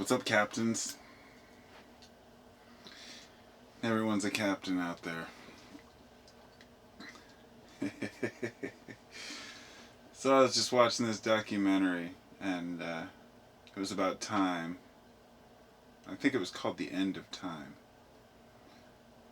What's up, captains? Everyone's a captain out there. So I was just watching this documentary, and it was about time. I think it was called The End of Time.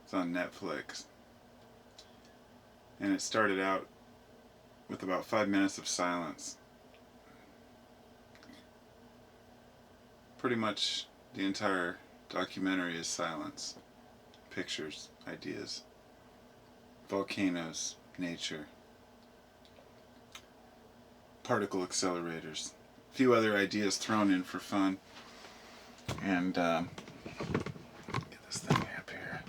It's on Netflix. And it started out with about 5 minutes of silence. Pretty much the entire documentary is silence. Pictures, ideas, volcanoes, nature, particle accelerators, a few other ideas thrown in for fun. And get this thing up here.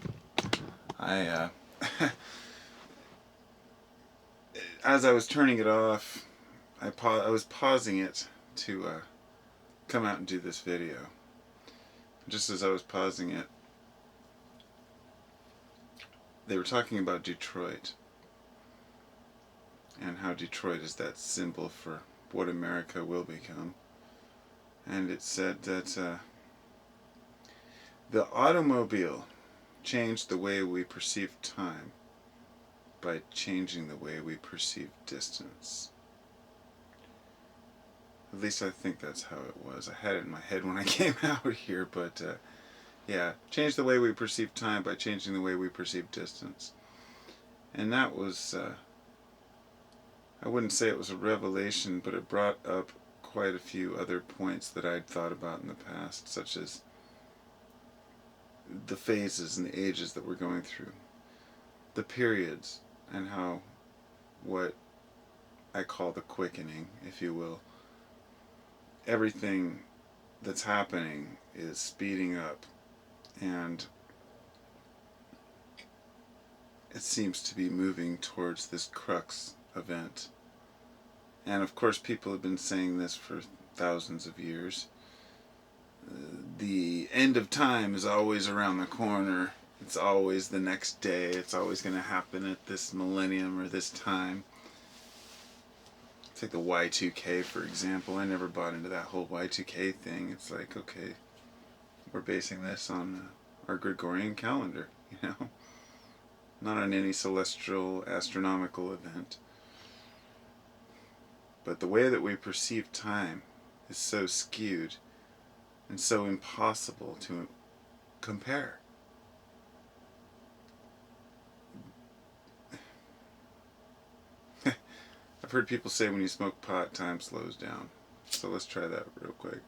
As I was turning it off, I was pausing it to come out and do this video. Just as I was pausing it, they were talking about Detroit and how Detroit is that symbol for what America will become. And it said that the automobile changed the way we perceive time by changing the way we perceive distance. At least I think that's how it was. I had it in my head when I came out here, but yeah, change the way we perceive time by changing the way we perceive distance. And that was, I wouldn't say it was a revelation, but it brought up quite a few other points that I'd thought about in the past, such as the phases and the ages that we're going through, the periods, and how what I call the quickening, if you will, everything that's happening is speeding up, and it seems to be moving towards this crux event. And of course people have been saying this for thousands of years. The end of time is always around the corner. It's always the next day. It's always going to happen at this millennium or this time. Take the Y2K, for example. I never bought into that whole Y2K thing. It's like, okay, we're basing this on our Gregorian calendar, you know? Not on any celestial, astronomical event. But the way that we perceive time is so skewed and so impossible to compare. I've heard people say when you smoke pot, time slows down. So let's try that real quick.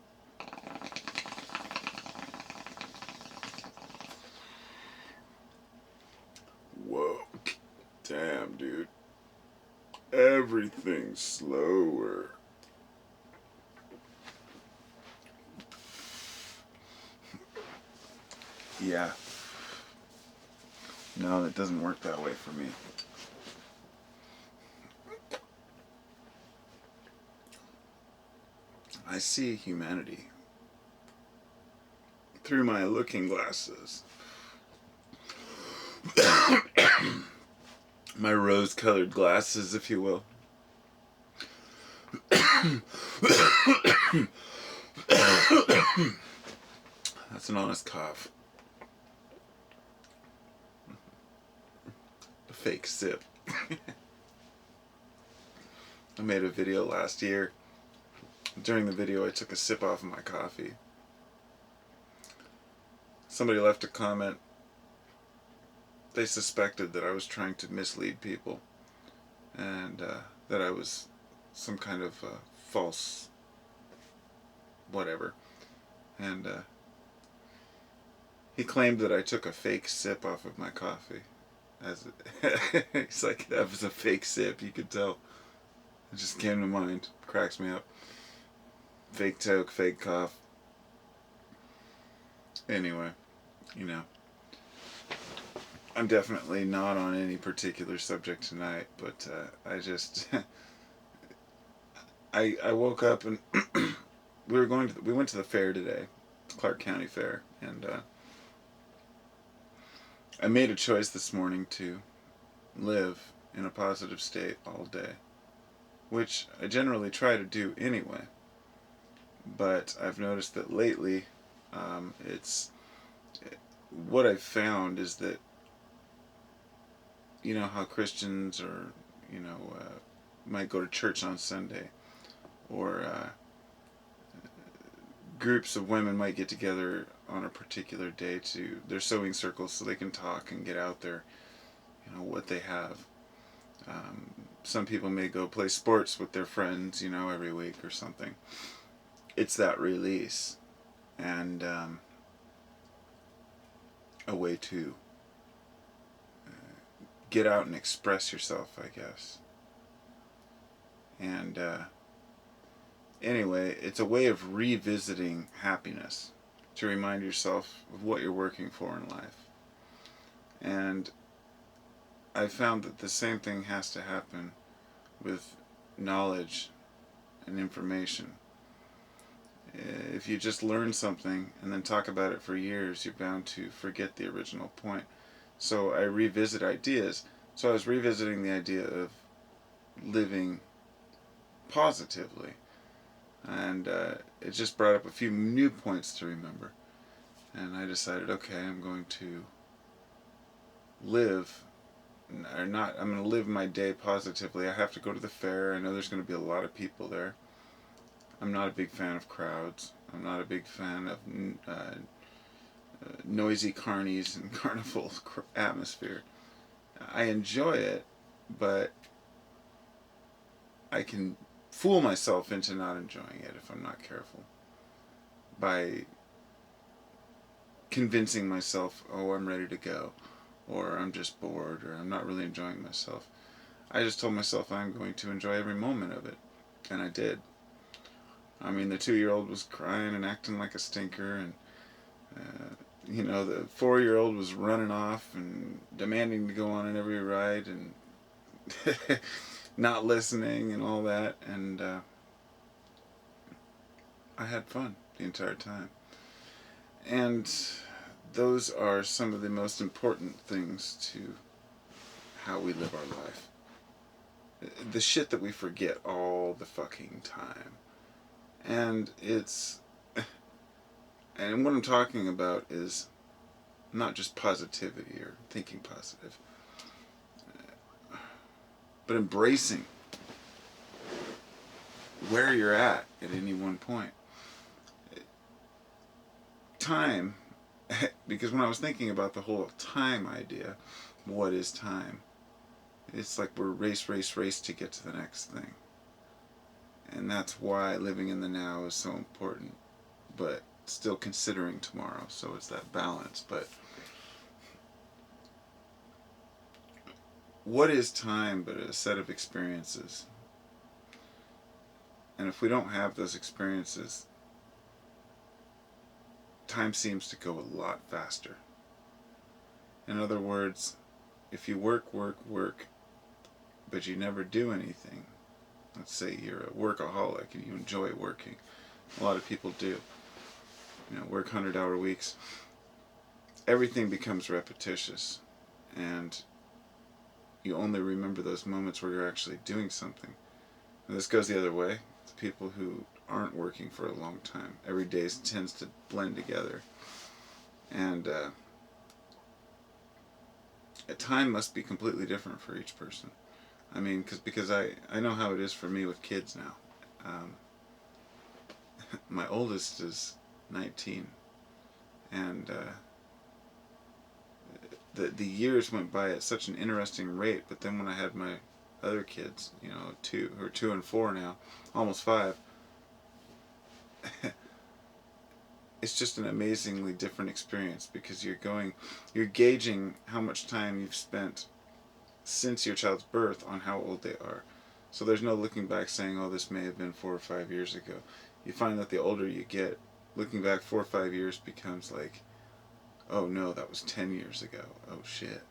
Whoa. Damn, dude. Everything's slower. Yeah. No, that doesn't work that way for me. I see humanity through my looking glasses. My rose-colored glasses, if you will. That's an honest cough. A fake sip. I made a video last year. During the video, I took a sip off of my coffee. Somebody left a comment. They suspected that I was trying to mislead people, and that I was some kind of false whatever. And he claimed that I took a fake sip off of my coffee. He's like, that was a fake sip, you could tell. It just came to mind. Cracks me up. Fake toke, fake cough. Anyway, you know, I'm definitely not on any particular subject tonight, but I just I woke up and we went to the fair today, Clark County Fair, and I made a choice this morning to live in a positive state all day, which I generally try to do anyway. But I've noticed that lately It's what I've found is that, you know how Christians or, you know, might go to church on Sunday, or groups of women might get together on a particular day to their sewing circles so they can talk and get out there, you know, what they have. Some people may go play sports with their friends, you know, every week or something. It's that release and a way to get out and express yourself, I guess. And anyway, it's a way of revisiting happiness, to remind yourself of what you're working for in life. And I found that the same thing has to happen with knowledge and information. If you just learn something and then talk about it for years, you're bound to forget the original point. So I revisit ideas. So I was revisiting the idea of living positively. And it just brought up a few new points to remember. And I decided, okay, I'm going to live, or not, I'm going to live my day positively. I have to go to the fair. I know there's going to be a lot of people there. I'm not a big fan of crowds. I'm not a big fan of noisy carnies and carnival atmosphere. I enjoy it, but I can fool myself into not enjoying it if I'm not careful, by convincing myself, oh, I'm ready to go, or I'm just bored, or I'm not really enjoying myself. I just told myself I'm going to enjoy every moment of it, and I did. I mean, the 2-year-old was crying and acting like a stinker, and you know, the 4-year-old was running off and demanding to go on every ride and not listening and all that, and I had fun the entire time. And those are some of the most important things to how we live our life. The shit that we forget all the fucking time. And and what I'm talking about is not just positivity or thinking positive, but embracing where you're at any one point. Time, because when I was thinking about the whole time idea, what is time? It's like we're race to get to the next thing. And that's why living in the now is so important, but still considering tomorrow. So it's that balance. But what is time but a set of experiences? And if we don't have those experiences, time seems to go a lot faster. In other words, if you work, but you never do anything, let's say you're a workaholic and you enjoy working. A lot of people do. You know, work 100-hour weeks. Everything becomes repetitious, and you only remember those moments where you're actually doing something. And this goes the other way. It's people who aren't working for a long time. Every day tends to blend together. And time must be completely different for each person. I mean, because I know how it is for me with kids now. My oldest is 19, and the years went by at such an interesting rate. But then when I had my other kids, you know, 2 and 4 now, almost 5, it's just an amazingly different experience, because you're gauging how much time you've spent since your child's birth on how old they are. So there's no looking back saying, oh, this may have been 4 or 5 years ago. You find that the older you get, looking back 4 or 5 years becomes like, oh no, that was 10 years ago. Oh shit.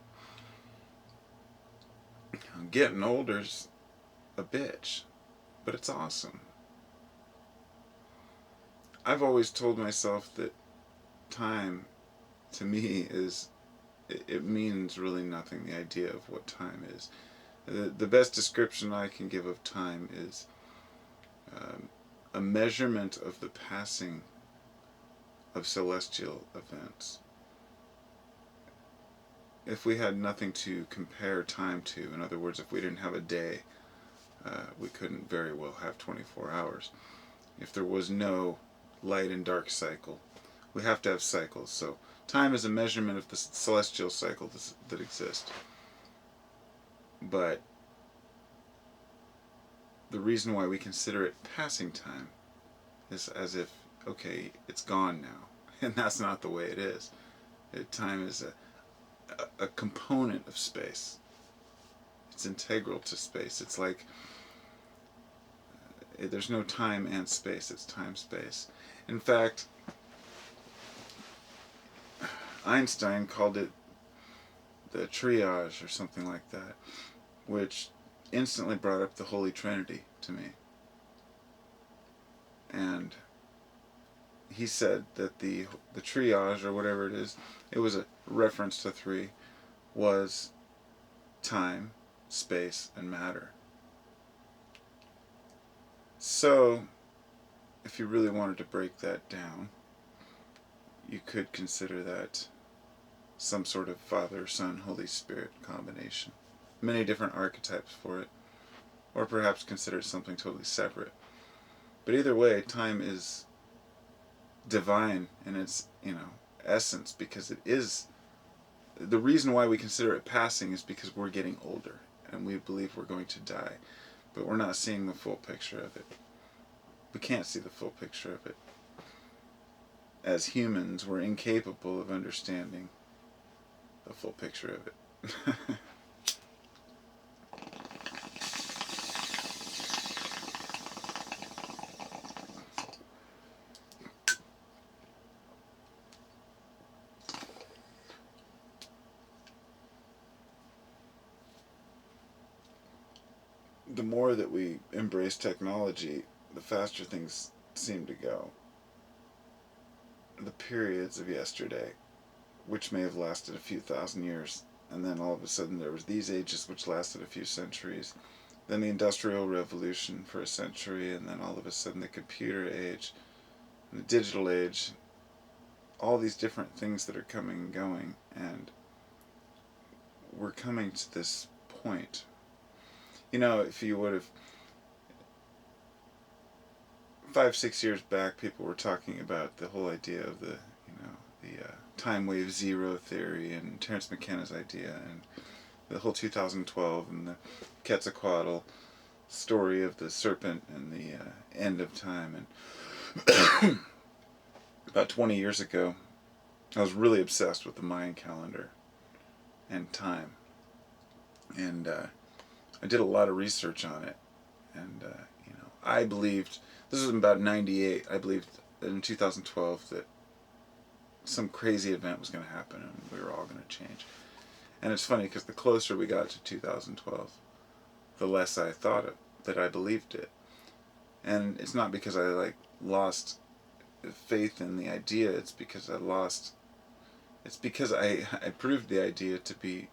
Getting older's a bitch, but it's awesome. I've always told myself that time, to me, it means really nothing, the idea of what time is. The best description I can give of time is a measurement of the passing of celestial events. If we had nothing to compare time to, in other words, if we didn't have a day, we couldn't very well have 24 hours. If there was no light and dark cycle, we have to have cycles. So time is a measurement of the celestial cycle that exists. But the reason why we consider it passing time is as if, okay, it's gone now. And that's not the way it is. Time is a component of space. It's integral to space. It's like there's no time and space. It's time-space. In fact, Einstein called it the triage or something like that, which instantly brought up the Holy Trinity to me. And he said that the triage, or whatever it is, it was a reference to three, was time, space, and matter. So, if you really wanted to break that down, you could consider that some sort of Father, Son, Holy Spirit combination. Many different archetypes for it. Or perhaps consider it something totally separate. But either way, time is divine in its, essence, because it is. The reason why we consider it passing is because we're getting older and we believe we're going to die, but we're not seeing the full picture of it. We can't see the full picture of it. As humans, we're incapable of understanding the full picture of it. The more that we embrace technology, the faster things seem to go. The periods of yesterday, which may have lasted a few thousand years, and then all of a sudden there was these ages which lasted a few centuries, then the Industrial Revolution for a century, and then all of a sudden the computer age, and the digital age, all these different things that are coming and going, and we're coming to this point. If you would have 5-6 years back, people were talking about the whole idea of the time wave zero theory and Terence McKenna's idea and the whole 2012 and the Quetzalcoatl story of the serpent and the end of time. And about 20 years ago, I was really obsessed with the Mayan calendar and time. And I did a lot of research on it. And, I believed, this was about 98, I believed in 2012 that some crazy event was going to happen and we were all going to change. And it's funny because the closer we got to 2012, the less I thought it, that I believed it. And it's not because I lost faith in the idea, it's because I proved the idea to be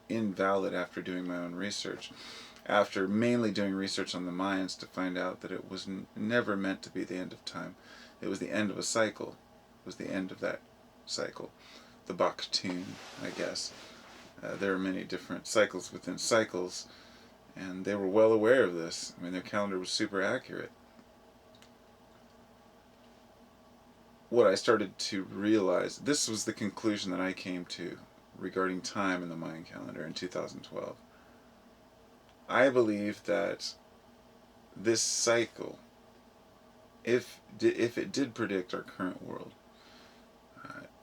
invalid after doing my own research. After mainly doing research on the Mayans to find out that it was never meant to be the end of time. It was the end of a cycle. It was the end of that cycle. The Baktun, I guess. There are many different cycles within cycles, and they were well aware of this. I mean, their calendar was super accurate. What I started to realize, this was the conclusion that I came to regarding time in the Mayan calendar in 2012. I believe that this cycle, if it did predict our current world,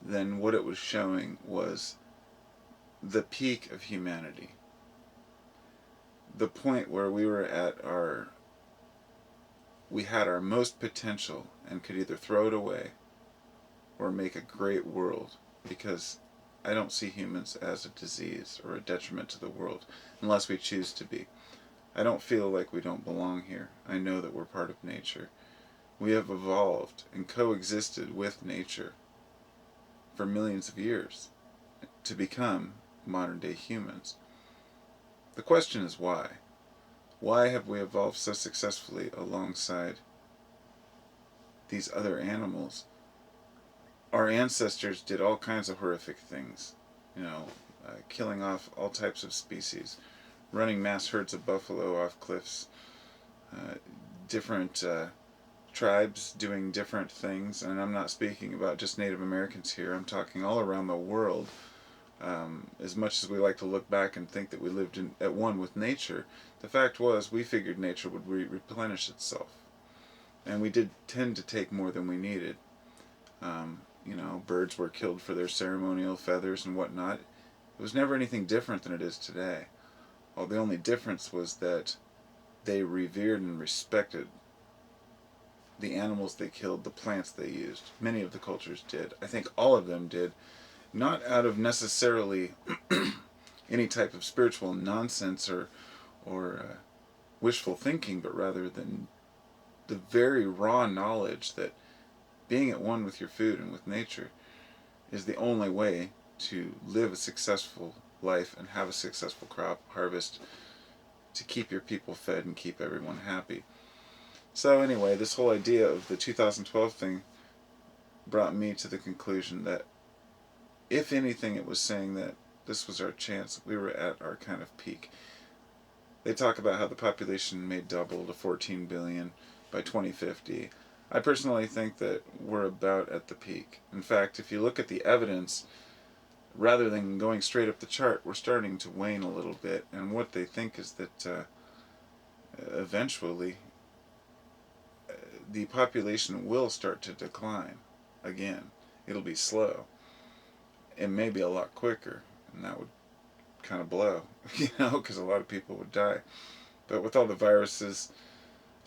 then what it was showing was the peak of humanity. The point where we had our most potential and could either throw it away or make a great world, because I don't see humans as a disease or a detriment to the world unless we choose to be. I don't feel like we don't belong here. I know that we're part of nature. We have evolved and coexisted with nature for millions of years to become modern-day humans. The question is why? Why have we evolved so successfully alongside these other animals our ancestors did all kinds of horrific things, you know, killing off all types of species, running mass herds of buffalo off cliffs, uh, different tribes doing different things, and I'm not speaking about just Native Americans here, I'm talking all around the world. As much as we like to look back and think that we lived at one with nature, the fact was we figured nature would replenish itself. And we did tend to take more than we needed. You know, birds were killed for their ceremonial feathers and whatnot. It was never anything different than it is today. Well, the only difference was that they revered and respected the animals they killed, the plants they used. Many of the cultures did. I think all of them did. Not out of necessarily any type of spiritual nonsense or wishful thinking, but rather than the very raw knowledge that being at one with your food and with nature is the only way to live a successful life and have a successful crop harvest, to keep your people fed and keep everyone happy. So anyway, this whole idea of the 2012 thing brought me to the conclusion that if anything, it was saying that this was our chance. We were at our kind of peak. They talk about how the population may double to 14 billion by 2050. I personally think that we're about at the peak. In fact, if you look at the evidence, rather than going straight up the chart, we're starting to wane a little bit. And what they think is that eventually the population will start to decline again. It'll be slow. It may be a lot quicker, and that would kind of blow, you know, because a lot of people would die. But with all the viruses,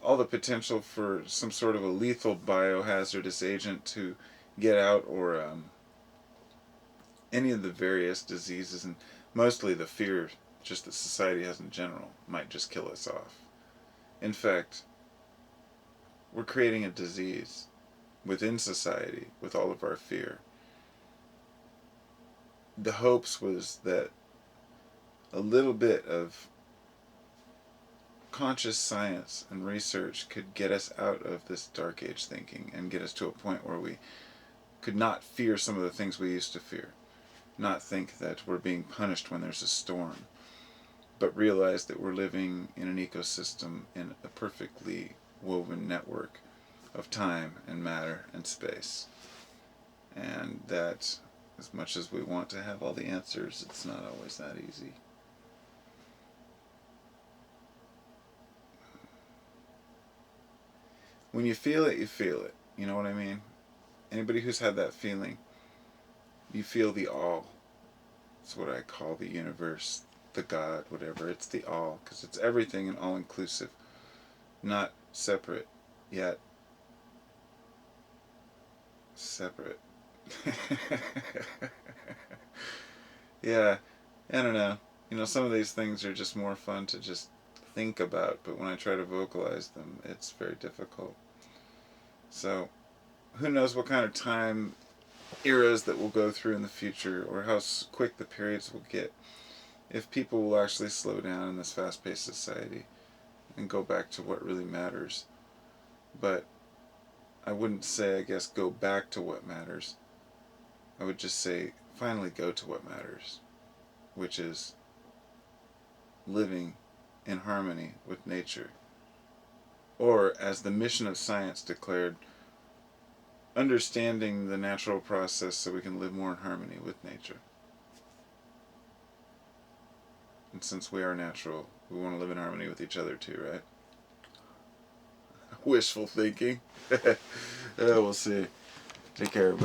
all the potential for some sort of a lethal biohazardous agent to get out, or any of the various diseases, and mostly the fear just that society has in general, might just kill us off. In fact, we're creating a disease within society with all of our fear. The hopes was that a little bit of conscious science and research could get us out of this dark age thinking and get us to a point where we could not fear some of the things we used to fear, not think that we're being punished when there's a storm, but realize that we're living in an ecosystem in a perfectly woven network of time and matter and space, and that as much as we want to have all the answers, it's not always that easy. When you feel it, you feel it. You know what I mean? Anybody who's had that feeling, you feel the all. It's what I call the universe, the God, whatever. It's the all, because it's everything and all-inclusive, not separate, yet separate. Yeah, I don't know. You know, some of these things are just more fun to just think about, but when I try to vocalize them, it's very difficult. So, who knows what kind of time eras that we'll go through in the future, or how quick the periods will get, if people will actually slow down in this fast-paced society and go back to what really matters. But I wouldn't say, I guess, go back to what matters. I would just say, finally go to what matters, which is living in harmony with nature. Or, as the mission of science declared, understanding the natural process so we can live more in harmony with nature. And since we are natural, we want to live in harmony with each other too, right? Wishful thinking. We'll see. Take care, everybody.